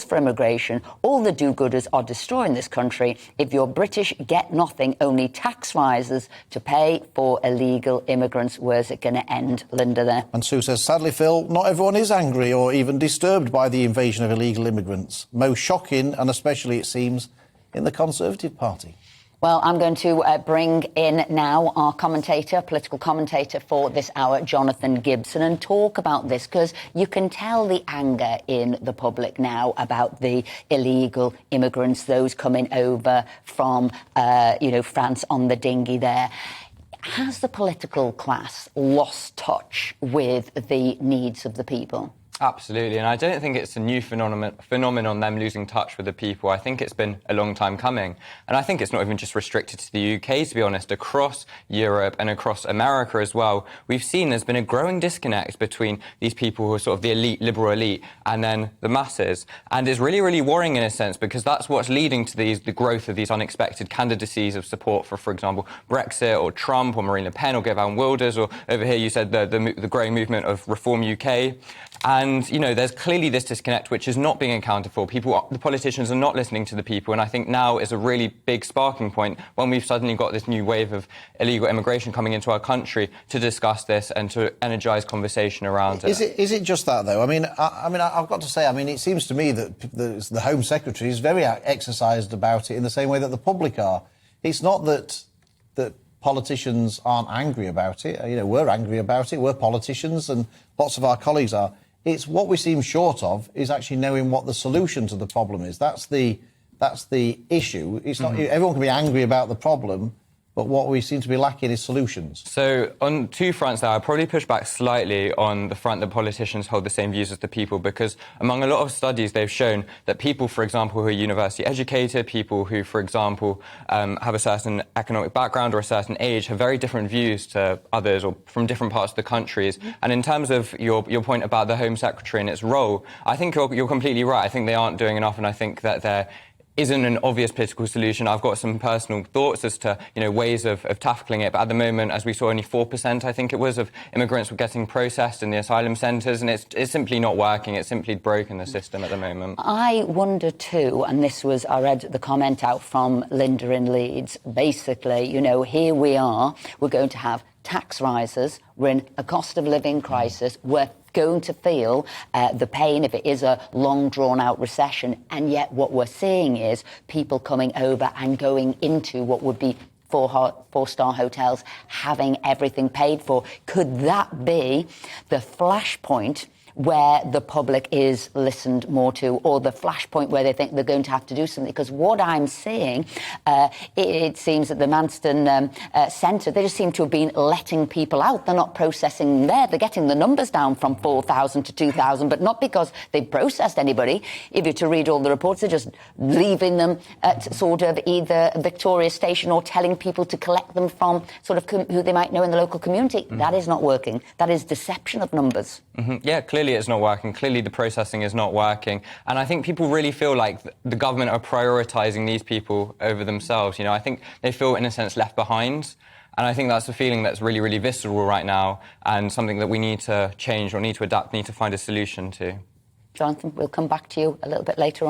for immigration. All the do-gooders are destroying this country. If you're British, get nothing, only tax rises to pay for illegal immigrants. Where's it going to end, Linda, there? And Sue says, sadly, Phil, not everyone is angry or even disturbed by the invasion of illegal immigrants. Most shocking, and especially, it seems, in the Conservative Party. Well, I'm going to bring in now our political commentator for this hour, Jonathon Gibson, and talk about this, because you can tell the anger in the public now about the illegal immigrants, those coming over from, France on the dinghy there. Has the political class lost touch with the needs of the people? Absolutely, and I don't think it's a new phenomenon, them losing touch with the people. I think it's been a long time coming. And I think it's not even just restricted to the UK, to be honest. Across Europe and across America as well, we've seen there's been a growing disconnect between these people who are sort of the elite, liberal elite, and then the masses. And it's really, really worrying in a sense, because that's what's leading to the growth of these unexpected candidacies of support for example, Brexit or Trump or Marine Le Pen or Geert Wilders, or over here you said the growing movement of Reform UK. And, there's clearly this disconnect which is not being accounted for. The politicians are not listening to the people, and I think now is a really big sparking point when we've suddenly got this new wave of illegal immigration coming into our country to discuss this and to energise conversation around it. Is it just that, though? I've got to say, it seems to me that the Home Secretary is very exercised about it in the same way that the public are. It's not that politicians aren't angry about it. We're angry about it. We're politicians, and lots of our colleagues are. It's what we seem short of is actually knowing what the solution to the problem is. That's the issue. It's not everyone can be angry about the problem, but what we seem to be lacking is solutions. So on two fronts there, I'll probably push back slightly on the front that politicians hold the same views as the people, because among a lot of studies they've shown that people, for example, who are university educated, people who, for example, have a certain economic background or a certain age, have very different views to others or from different parts of the countries. And in terms of your point about the Home Secretary and its role, I think you're completely right. I think they aren't doing enough, and I think that they're isn't an obvious political solution. I've got some personal thoughts as to, ways of tackling it. But at the moment, as we saw, only 4%, I think it was, of immigrants were getting processed in the asylum centres, and it's simply not working. It's simply broken the system at the moment. I wonder too, and I read the comment out from Linda in Leeds. Basically, here we are. We're going to have tax rises. We're in a cost of living crisis. We're going to feel the pain if it is a long drawn out recession, and yet what we're seeing is people coming over and going into what would be four-star hotels, having everything paid for. Could that be the flashpoint where the public is listened more to, or the flashpoint where they think they're going to have to do something? Because what I'm seeing, it seems that the Manston Centre, they just seem to have been letting people out. They're not processing there. They're getting the numbers down from 4,000 to 2,000, but not because they've processed anybody. If you're to read all the reports, they're just leaving them at sort of either Victoria Station or telling people to collect them from sort of who they might know in the local community. That is not working. That is deception of numbers. Yeah, clearly it's not working. Clearly the processing is not working. And I think people really feel like the government are prioritising these people over themselves. I think they feel, in a sense, left behind. And I think that's a feeling that's really, really visceral right now, and something that we need to change or need to adapt, need to find a solution to. Jonathan, we'll come back to you a little bit later on.